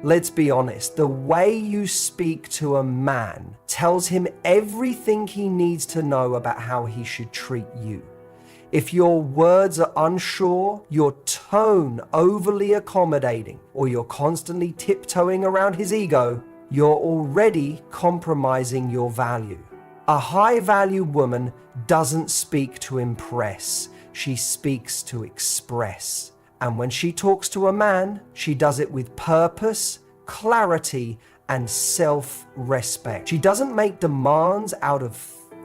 Let's be honest, the way you speak to a man tells him everything he needs to know about how he should treat you. If your words are unsure, your tone overly accommodating, or you're constantly tiptoeing around his ego, you're already compromising your value. A high-value woman doesn't speak to impress, she speaks to express. And when she talks to a man, she does it with purpose, clarity, and self-respect. She doesn't make demands out of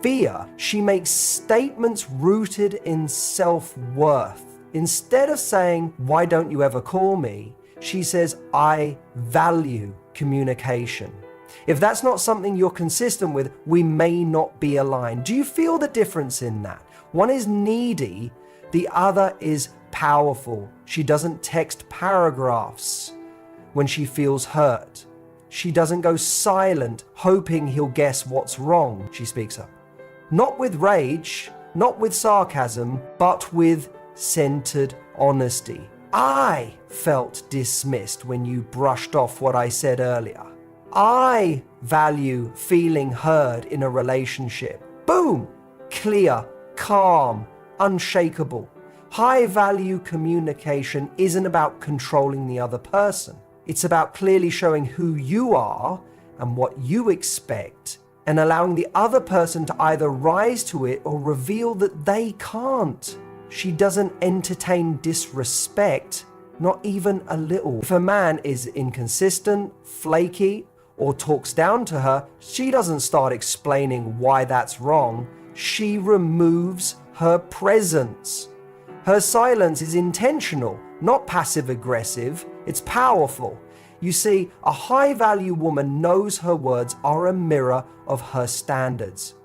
fear. She makes statements rooted in self-worth. Instead of saying, "Why don't you ever call me?" she says, "I value communication." If that's not something you're consistent with, we may not be aligned. Do you feel the difference in that? One is needy, the other is powerful. She doesn't text paragraphs when she feels hurt. She doesn't go silent, hoping he'll guess what's wrong. She speaks up. Not with rage, not with sarcasm, but with centered honesty. I felt dismissed when you brushed off what I said earlier. I value feeling heard in a relationship. Boom! Clear, calm, unshakable. High-value communication isn't about controlling the other person. It's about clearly showing who you are and what you expect, and allowing the other person to either rise to it or reveal that they can't. She doesn't entertain disrespect, not even a little. If a man is inconsistent, flaky, or talks down to her, she doesn't start explaining why that's wrong. She removes her presence. Her silence is intentional, not passive-aggressive. It's powerful. You see, a high-value woman knows her words are a mirror of her standards.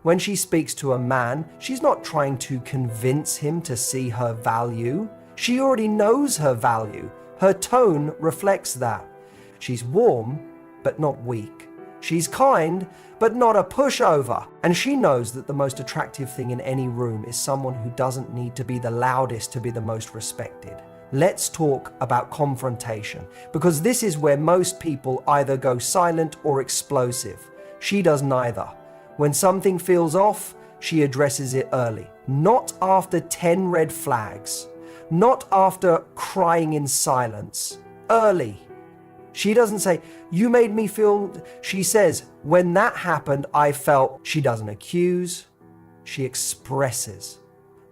When she speaks to a man, she's not trying to convince him to see her value. She already knows her value. Her tone reflects that. She's warm, but not weak. She's kind, but not a pushover. And she knows that the most attractive thing in any room is someone who doesn't need to be the loudest to be the most respected. Let's talk about confrontation, because this is where most people either go silent or explosive. She does neither. When something feels off, she addresses it early. Not after 10 red flags. Not after crying in silence. Early. She doesn't say, "You made me feel..." She says, "When that happened, I felt..." She doesn't accuse. She expresses.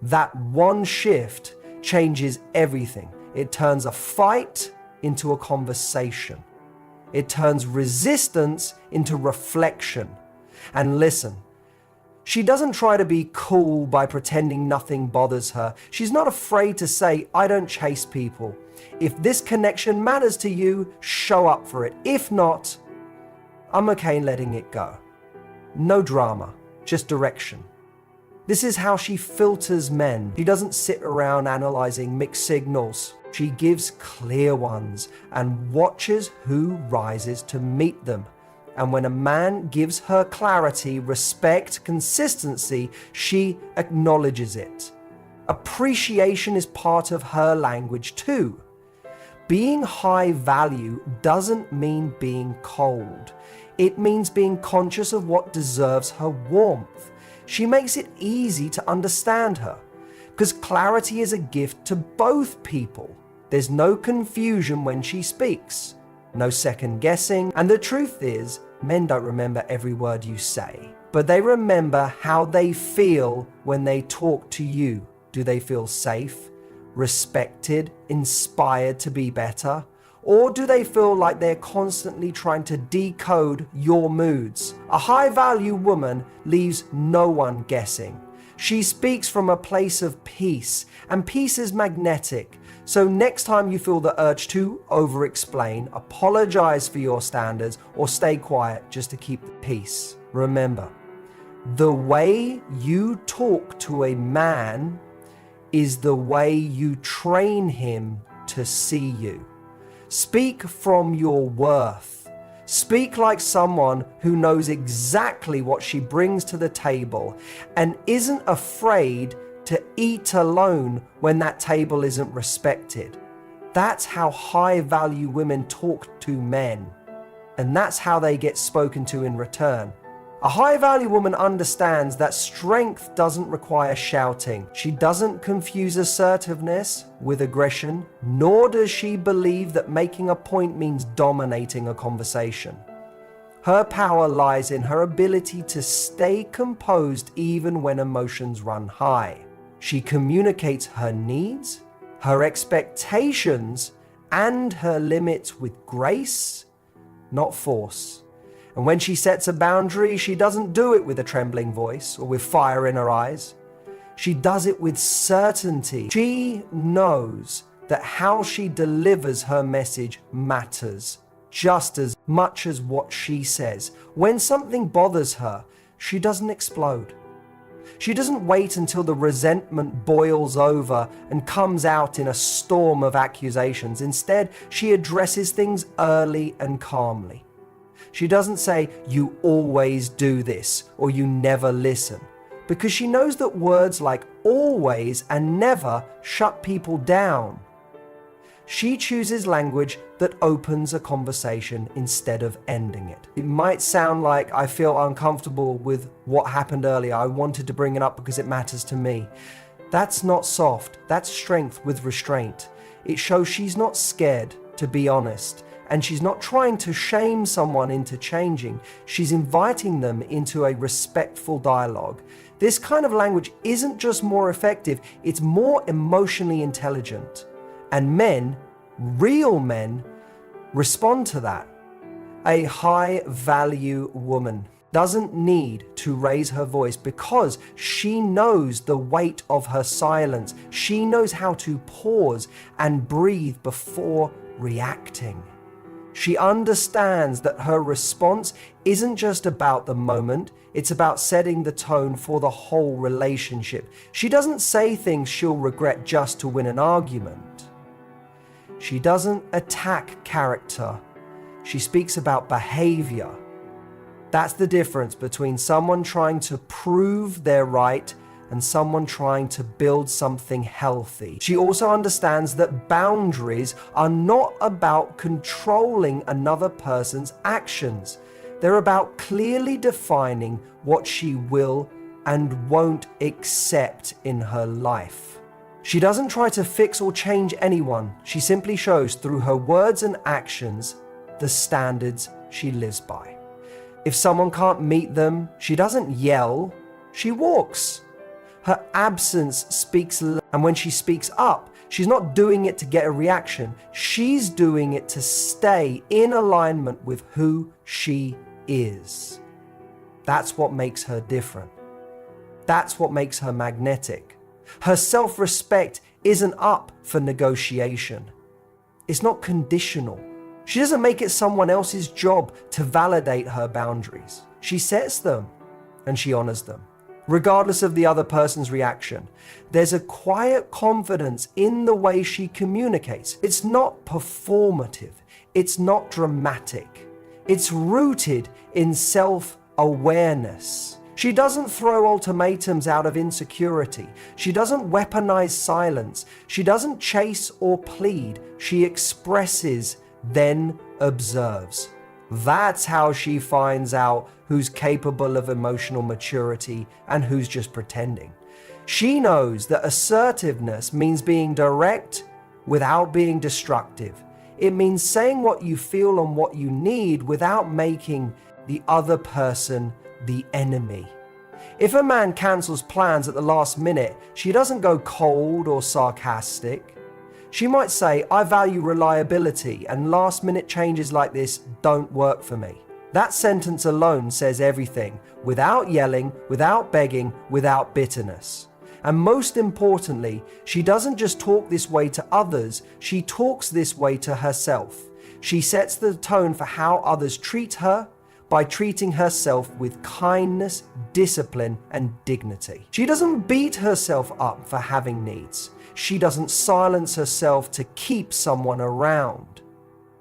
That one shift changes everything. It turns a fight into a conversation. It turns resistance into reflection. And listen, she doesn't try to be cool by pretending nothing bothers her. She's not afraid to say, "I don't chase people. If this connection matters to you, show up for it. If not, I'm okay letting it go." No drama, just direction. This is how she filters men. She doesn't sit around analyzing mixed signals. She gives clear ones and watches who rises to meet them. And when a man gives her clarity, respect, consistency, she acknowledges it. Appreciation is part of her language too. Being high value doesn't mean being cold. It means being conscious of what deserves her warmth. She makes it easy to understand her, because clarity is a gift to both people. There's no confusion when she speaks, no second guessing, and the truth is, men don't remember every word you say, but they remember how they feel when they talk to you. Do they feel safe, respected, inspired to be better? Or do they feel like they're constantly trying to decode your moods? A high-value woman leaves no one guessing. She speaks from a place of peace, and peace is magnetic. So next time you feel the urge to over-explain, apologize for your standards, or stay quiet just to keep the peace. Remember, the way you talk to a man is the way you train him to see you. Speak from your worth. Speak like someone who knows exactly what she brings to the table and isn't afraid to eat alone when that table isn't respected. That's how high-value women talk to men. And that's how they get spoken to in return. A high-value woman understands that strength doesn't require shouting. She doesn't confuse assertiveness with aggression, nor does she believe that making a point means dominating a conversation. Her power lies in her ability to stay composed even when emotions run high. She communicates her needs, her expectations, and her limits with grace, not force. And when she sets a boundary, she doesn't do it with a trembling voice or with fire in her eyes. She does it with certainty. She knows that how she delivers her message matters just as much as what she says. When something bothers her, she doesn't explode. She doesn't wait until the resentment boils over and comes out in a storm of accusations. Instead, she addresses things early and calmly. She doesn't say, "You always do this," or "You never listen," because she knows that words like always and never shut people down. She chooses language that opens a conversation instead of ending it. It might sound like I feel uncomfortable with what happened earlier. I wanted to bring it up because it matters to me. That's not soft. That's strength with restraint. It shows she's not scared to be honest. And she's not trying to shame someone into changing. She's inviting them into a respectful dialogue. This kind of language isn't just more effective, it's more emotionally intelligent. And men, real men, respond to that. A high-value woman doesn't need to raise her voice because she knows the weight of her silence. She knows how to pause and breathe before reacting. She understands that her response isn't just about the moment, it's about setting the tone for the whole relationship. She doesn't say things she'll regret just to win an argument. She doesn't attack character. She speaks about behavior. That's the difference between someone trying to prove they're right and someone trying to build something healthy. She also understands that boundaries are not about controlling another person's actions. They're about clearly defining what she will and won't accept in her life. She doesn't try to fix or change anyone. She simply shows through her words and actions the standards she lives by. If someone can't meet them, she doesn't yell, she walks. Her absence speaks, and when she speaks up, she's not doing it to get a reaction. She's doing it to stay in alignment with who she is. That's what makes her different. That's what makes her magnetic. Her self-respect isn't up for negotiation. It's not conditional. She doesn't make it someone else's job to validate her boundaries. She sets them and she honors them, regardless of the other person's reaction. There's a quiet confidence in the way she communicates. It's not performative. It's not dramatic. It's rooted in self-awareness. She doesn't throw ultimatums out of insecurity. She doesn't weaponize silence. She doesn't chase or plead. She expresses, then observes. That's how she finds out who's capable of emotional maturity and who's just pretending. She knows that assertiveness means being direct without being destructive. It means saying what you feel and what you need without making the other person the enemy. If a man cancels plans at the last minute, she doesn't go cold or sarcastic. She might say, "I value reliability and last-minute changes like this don't work for me." That sentence alone says everything, without yelling, without begging, without bitterness. And most importantly, she doesn't just talk this way to others, she talks this way to herself. She sets the tone for how others treat her by treating herself with kindness, discipline, and dignity. She doesn't beat herself up for having needs. She doesn't silence herself to keep someone around.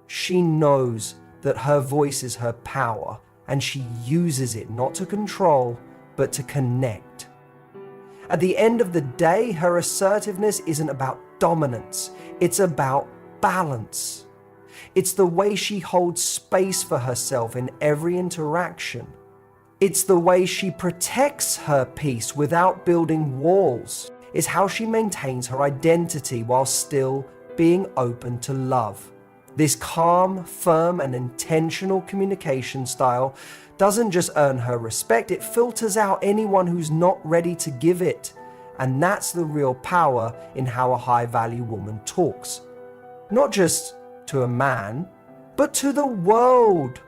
She knows that her voice is her power, and she uses it not to control, but to connect. At the end of the day, her assertiveness isn't about dominance. It's about balance. It's the way she holds space for herself in every interaction. It's the way she protects her peace without building walls. It's how she maintains her identity while still being open to love. This calm, firm, and intentional communication style doesn't just earn her respect, it filters out anyone who's not ready to give it. And that's the real power in how a high-value woman talks. Not just to a man, but to the world.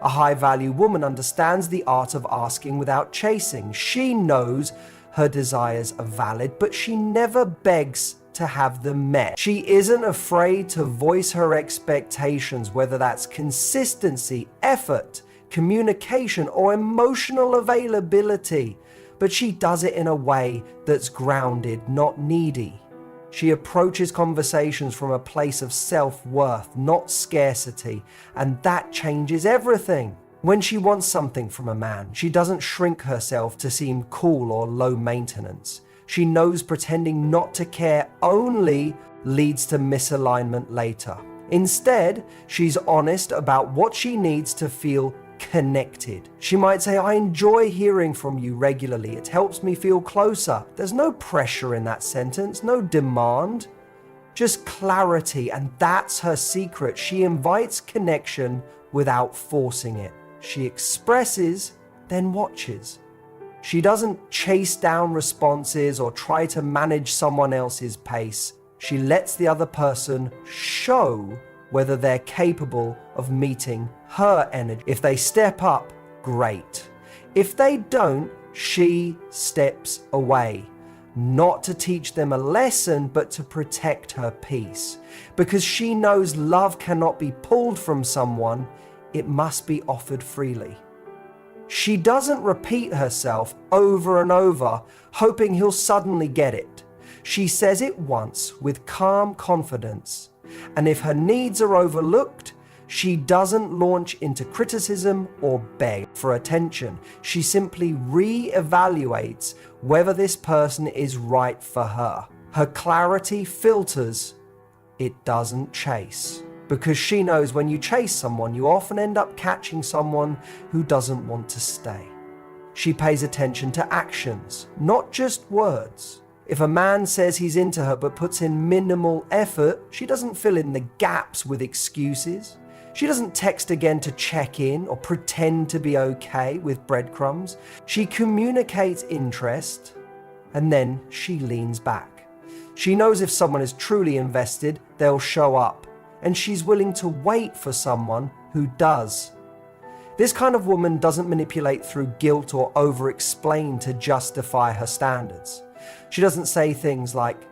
A high-value woman understands the art of asking without chasing. She knows her desires are valid, but she never begs to have them met. She isn't afraid to voice her expectations, whether that's consistency, effort, communication, or emotional availability. But she does it in a way that's grounded, not needy. She approaches conversations from a place of self-worth, not scarcity, and that changes everything. When she wants something from a man, she doesn't shrink herself to seem cool or low maintenance. She knows pretending not to care only leads to misalignment later. Instead, she's honest about what she needs to feel connected. She might say, I enjoy hearing from you regularly. It helps me feel closer. There's no pressure in that sentence, no demand, just clarity. And that's her secret. She invites connection without forcing it. She expresses, then watches. She doesn't chase down responses or try to manage someone else's pace. She lets the other person show whether they're capable of meeting her energy. If they step up, great. If they don't, she steps away. Not to teach them a lesson, but to protect her peace. Because she knows love cannot be pulled from someone, it must be offered freely. She doesn't repeat herself over and over, hoping he'll suddenly get it. She says it once with calm confidence. And if her needs are overlooked, she doesn't launch into criticism or beg for attention. She simply re-evaluates whether this person is right for her. Her clarity filters, it doesn't chase. Because she knows when you chase someone, you often end up catching someone who doesn't want to stay. She pays attention to actions, not just words. If a man says he's into her but puts in minimal effort, she doesn't fill in the gaps with excuses. She doesn't text again to check in or pretend to be okay with breadcrumbs. She communicates interest and then she leans back. She knows if someone is truly invested, they'll show up. And she's willing to wait for someone who does. This kind of woman doesn't manipulate through guilt or over-explain to justify her standards. She doesn't say things like,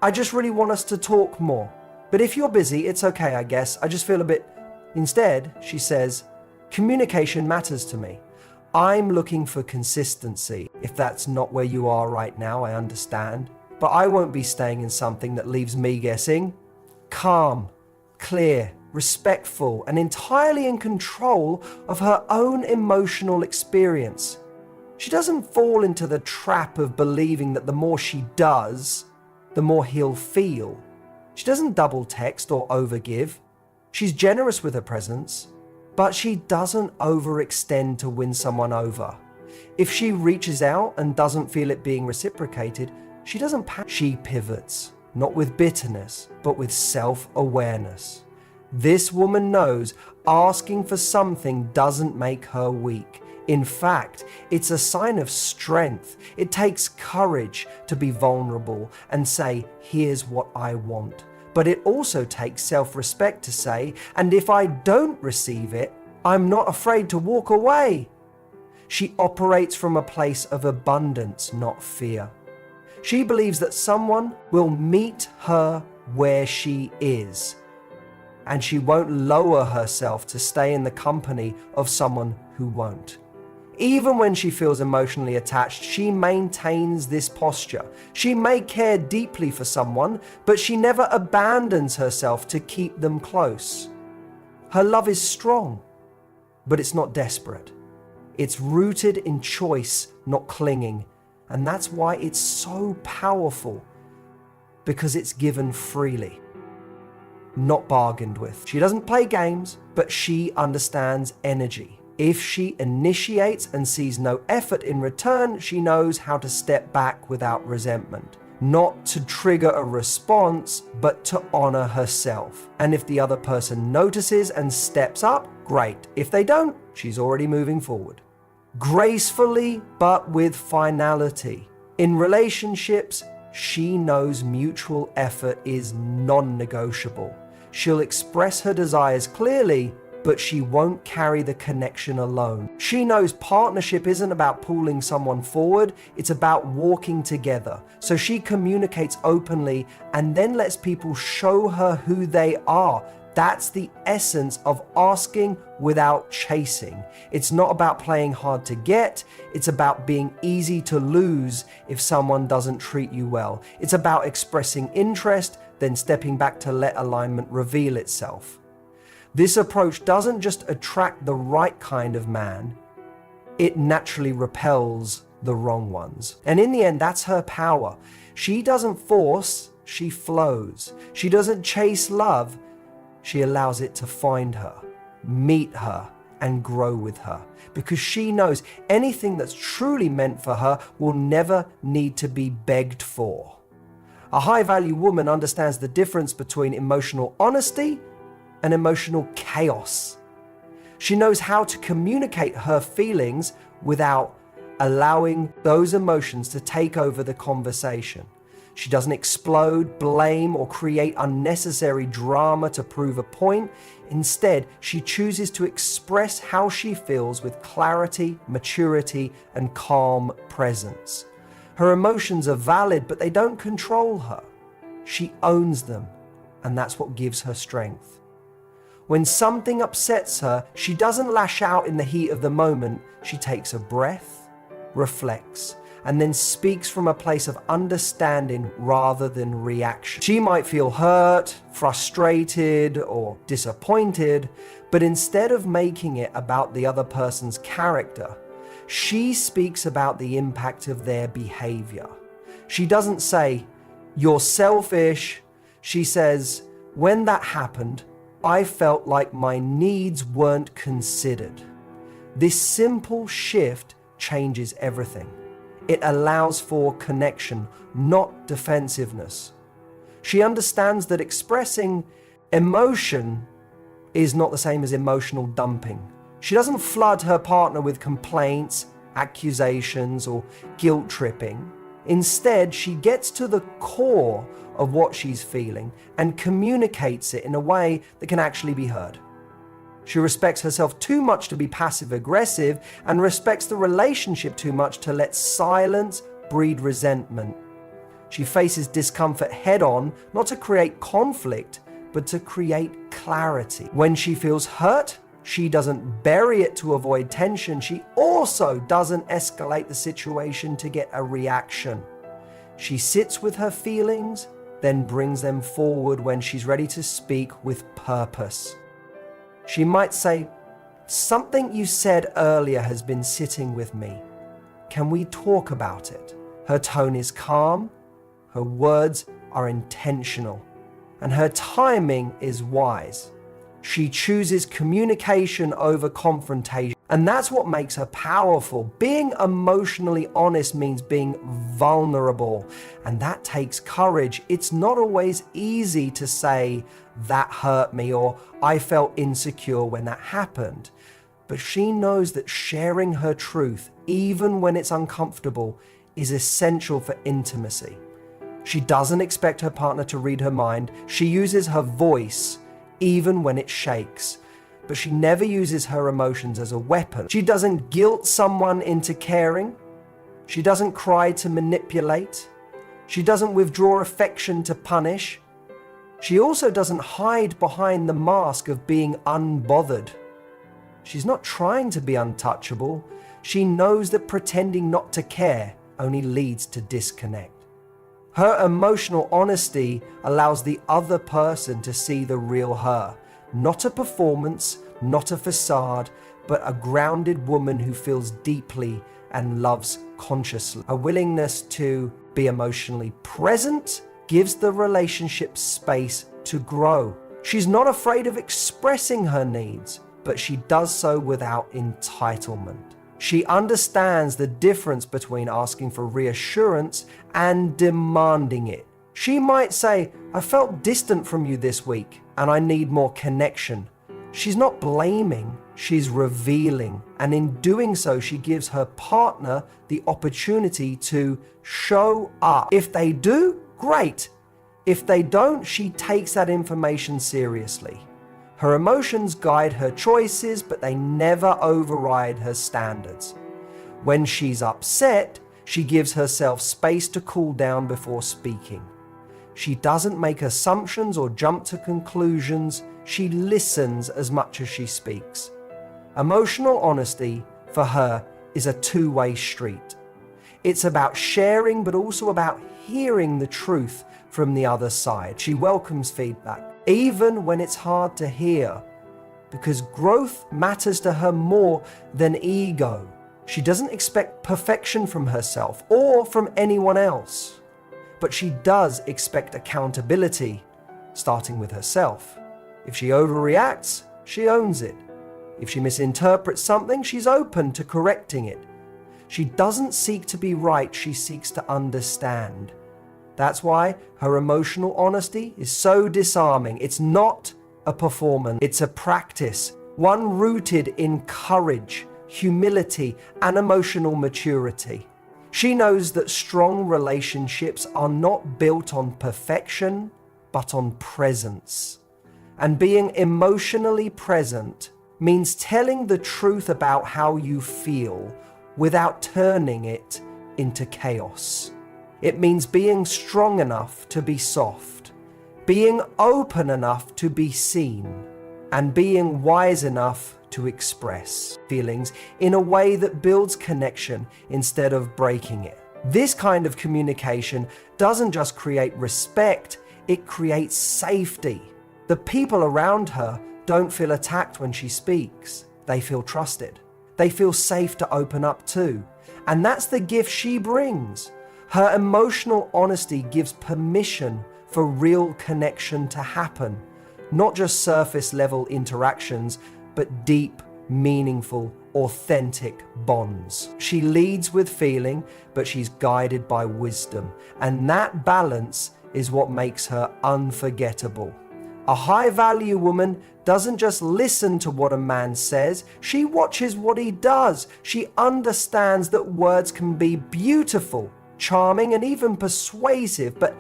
I just really want us to talk more, but if you're busy, it's okay, I guess. I just feel a bit... Instead, she says, communication matters to me. I'm looking for consistency. If that's not where you are right now, I understand. But I won't be staying in something that leaves me guessing. Calm, clear, respectful, and entirely in control of her own emotional experience. She doesn't fall into the trap of believing that the more she does, the more he'll feel. She doesn't double text or overgive. She's generous with her presence, but she doesn't overextend to win someone over. If she reaches out and doesn't feel it being reciprocated, she doesn't she pivots. Not with bitterness, but with self-awareness. This woman knows asking for something doesn't make her weak. In fact, it's a sign of strength. It takes courage to be vulnerable and say, here's what I want. But it also takes self-respect to say, and if I don't receive it, I'm not afraid to walk away. She operates from a place of abundance, not fear. She believes that someone will meet her where she is, and she won't lower herself to stay in the company of someone who won't. Even when she feels emotionally attached, she maintains this posture. She may care deeply for someone, but she never abandons herself to keep them close. Her love is strong, but it's not desperate. It's rooted in choice, not clinging. And that's why it's so powerful, because it's given freely. not bargained with. She doesn't play games, but she understands energy. If she initiates and sees no effort in return, she knows how to step back without resentment. Not to trigger a response, but to honor herself. And if the other person notices and steps up, great. If they don't, she's already moving forward. Gracefully, but with finality. In relationships, she knows mutual effort is non-negotiable. She'll express her desires clearly, but she won't carry the connection alone. She knows partnership isn't about pulling someone forward, it's about walking together. So she communicates openly and then lets people show her who they are. That's the essence of asking without chasing. It's not about playing hard to get, it's about being easy to lose if someone doesn't treat you well. It's about expressing interest, then stepping back to let alignment reveal itself. This approach doesn't just attract the right kind of man, it naturally repels the wrong ones. And in the end, that's her power. She doesn't force, she flows. She doesn't chase love, she allows it to find her, meet her, and grow with her. Because she knows anything that's truly meant for her will never need to be begged for. A high-value woman understands the difference between emotional honesty and emotional chaos. She knows how to communicate her feelings without allowing those emotions to take over the conversation. She doesn't explode, blame, or create unnecessary drama to prove a point. Instead, she chooses to express how she feels with clarity, maturity, and calm presence. Her emotions are valid, but they don't control her. She owns them, and that's what gives her strength. When something upsets her, she doesn't lash out in the heat of the moment. She takes a breath, reflects, and then speaks from a place of understanding rather than reaction. She might feel hurt, frustrated, or disappointed, but instead of making it about the other person's character, she speaks about the impact of their behavior. She doesn't say, "You're selfish." She says, "When that happened, I felt like my needs weren't considered." This simple shift changes everything. It allows for connection, not defensiveness. She understands that expressing emotion is not the same as emotional dumping. She doesn't flood her partner with complaints, accusations, or guilt tripping. Instead, she gets to the core of what she's feeling and communicates it in a way that can actually be heard. She respects herself too much to be passive-aggressive and respects the relationship too much to let silence breed resentment. She faces discomfort head-on, not to create conflict, but to create clarity. When she feels hurt, she doesn't bury it to avoid tension. She also doesn't escalate the situation to get a reaction. She sits with her feelings, then brings them forward when she's ready to speak with purpose. She might say, "Something you said earlier has been sitting with me. Can we talk about it?" Her tone is calm, her words are intentional, and her timing is wise. She chooses communication over confrontation, and that's what makes her powerful. Being emotionally honest means being vulnerable, and that takes courage. It's not always easy to say, "That hurt me," or "I felt insecure when that happened." But she knows that sharing her truth, even when it's uncomfortable, is essential for intimacy. She doesn't expect her partner to read her mind. She uses her voice even when it shakes. But she never uses her emotions as a weapon. She doesn't guilt someone into caring. She doesn't cry to manipulate. She doesn't withdraw affection to punish. She also doesn't hide behind the mask of being unbothered. She's not trying to be untouchable. She knows that pretending not to care only leads to disconnect. Her emotional honesty allows the other person to see the real her. Not a performance, not a facade, but a grounded woman who feels deeply and loves consciously. A willingness to be emotionally present gives the relationship space to grow. She's not afraid of expressing her needs, but she does so without entitlement. She understands the difference between asking for reassurance and demanding it. She might say, "I felt distant from you this week and I need more connection." She's not blaming, she's revealing. And in doing so, she gives her partner the opportunity to show up. If they do, great. If they don't, she takes that information seriously. Her emotions guide her choices, but they never override her standards. When she's upset, she gives herself space to cool down before speaking. She doesn't make assumptions or jump to conclusions. She listens as much as she speaks. Emotional honesty, for her, is a two-way street. It's about sharing, but also about hearing the truth from the other side. She welcomes feedback, even when it's hard to hear, because growth matters to her more than ego. She doesn't expect perfection from herself or from anyone else, but she does expect accountability, starting with herself. If she overreacts, she owns it. If she misinterprets something, she's open to correcting it. She doesn't seek to be right, she seeks to understand. That's why her emotional honesty is so disarming. It's not a performance, it's a practice, one rooted in courage, humility, and emotional maturity. She knows that strong relationships are not built on perfection, but on presence. And being emotionally present means telling the truth about how you feel without turning it into chaos. It means being strong enough to be soft, being open enough to be seen, and being wise enough to express feelings in a way that builds connection instead of breaking it. This kind of communication doesn't just create respect, it creates safety. The people around her don't feel attacked when she speaks. They feel trusted. They feel safe to open up too. And that's the gift she brings. Her emotional honesty gives permission for real connection to happen, not just surface level interactions, but deep, meaningful, authentic bonds. She leads with feeling, but she's guided by wisdom. And that balance is what makes her unforgettable. A high-value woman doesn't just listen to what a man says, she watches what he does. She understands that words can be beautiful, charming, and even persuasive, but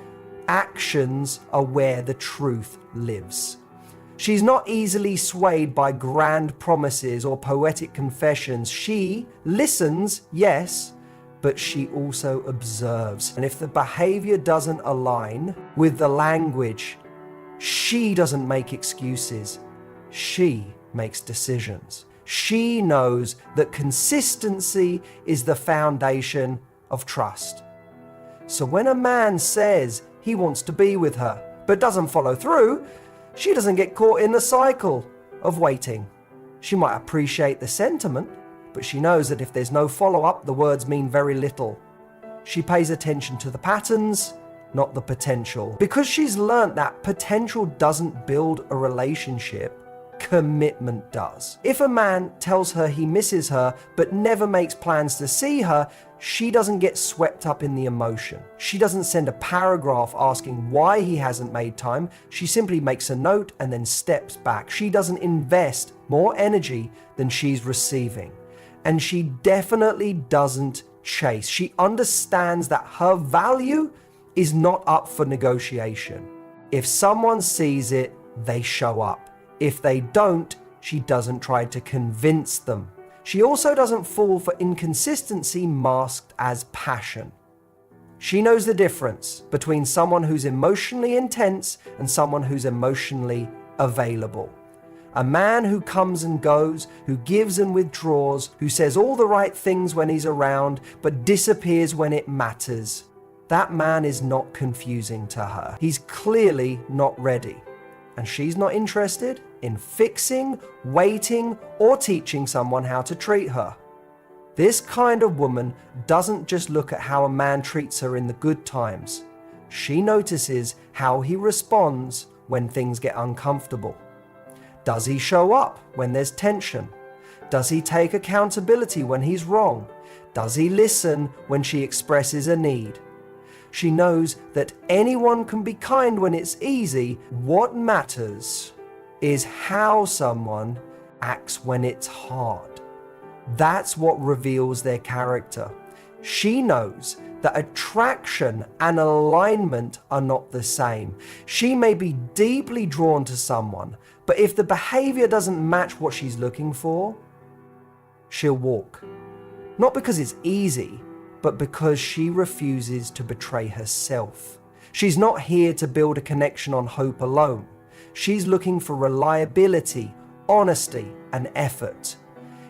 actions are where the truth lives. She's not easily swayed by grand promises or poetic confessions. She listens, yes, but she also observes. And if the behavior doesn't align with the language, she doesn't make excuses. She makes decisions. She knows that consistency is the foundation of trust. So when a man says he wants to be with her, but doesn't follow through, she doesn't get caught in the cycle of waiting. She might appreciate the sentiment, but she knows that if there's no follow-up, the words mean very little. She pays attention to the patterns, not the potential. Because she's learnt that potential doesn't build a relationship, commitment does. If a man tells her he misses her but never makes plans to see her, she doesn't get swept up in the emotion. She doesn't send a paragraph asking why he hasn't made time. She simply makes a note and then steps back. She doesn't invest more energy than she's receiving. And she definitely doesn't chase. She understands that her value is not up for negotiation. If someone sees it, they show up. If they don't, she doesn't try to convince them. She also doesn't fall for inconsistency masked as passion. She knows the difference between someone who's emotionally intense and someone who's emotionally available. A man who comes and goes, who gives and withdraws, who says all the right things when he's around, but disappears when it matters. That man is not confusing to her. He's clearly not ready. And she's not interested in fixing, waiting, or teaching someone how to treat her. This kind of woman doesn't just look at how a man treats her in the good times. She notices how he responds when things get uncomfortable? Does he show up when there's tension? Does he take accountability when he's wrong? Does he listen when she expresses a need? She knows that anyone can be kind when it's easy. What matters is how someone acts when it's hard. That's what reveals their character. She knows that attraction and alignment are not the same. She may be deeply drawn to someone, but if the behavior doesn't match what she's looking for, she'll walk. Not because it's easy, but because she refuses to betray herself. She's not here to build a connection on hope alone. She's looking for reliability, honesty, and effort.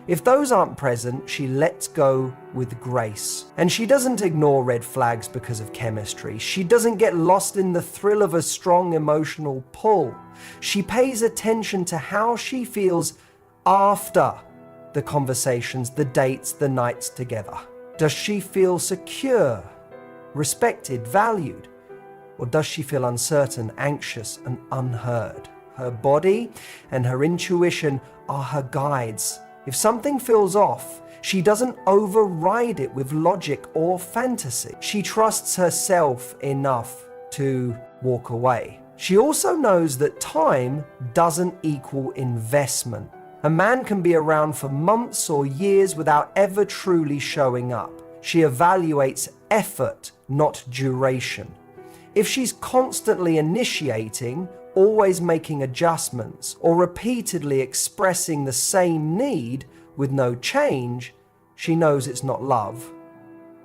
If those aren't present, she lets go with grace. And she doesn't ignore red flags because of chemistry. She doesn't get lost in the thrill of a strong emotional pull. She pays attention to how she feels after the conversations, the dates, the nights together. Does she feel secure, respected, valued? Or does she feel uncertain, anxious, and unheard? Her body and her intuition are her guides. If something feels off, she doesn't override it with logic or fantasy. She trusts herself enough to walk away. She also knows that time doesn't equal investment. A man can be around for months or years without ever truly showing up. She evaluates effort, not duration. If she's constantly initiating, always making adjustments, or repeatedly expressing the same need with no change, she knows it's not love,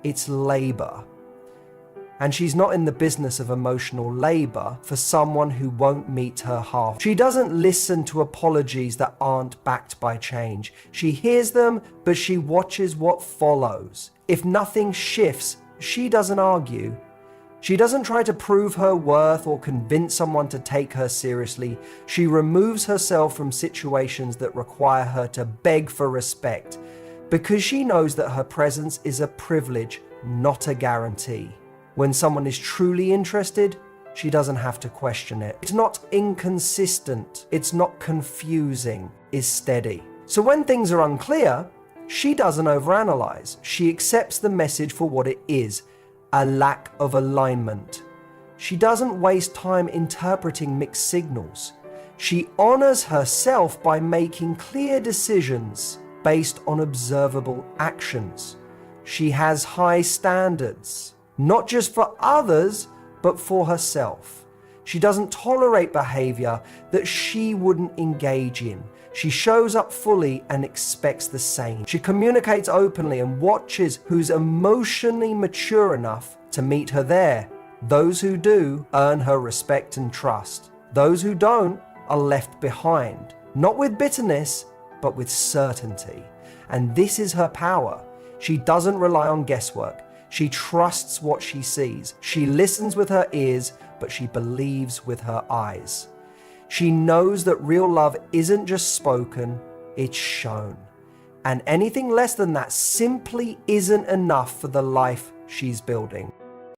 it's labor. And she's not in the business of emotional labor for someone who won't meet her half. She doesn't listen to apologies that aren't backed by change. She hears them, but she watches what follows. If nothing shifts, she doesn't argue. She doesn't try to prove her worth or convince someone to take her seriously. She removes herself from situations that require her to beg for respect, because she knows that her presence is a privilege, not a guarantee. When someone is truly interested, she doesn't have to question it. It's not inconsistent. It's not confusing. It's steady. So when things are unclear, she doesn't overanalyze. She accepts the message for what it is, a lack of alignment. She doesn't waste time interpreting mixed signals. She honors herself by making clear decisions based on observable actions. She has high standards, not just for others, but for herself. She doesn't tolerate behavior that she wouldn't engage in. She shows up fully and expects the same. She communicates openly and watches who's emotionally mature enough to meet her there. Those who do earn her respect and trust. Those who don't are left behind, not with bitterness, but with certainty. And this is her power. She doesn't rely on guesswork. She trusts what she sees. She listens with her ears, but she believes with her eyes. She knows that real love isn't just spoken, it's shown. And anything less than that simply isn't enough for the life she's building.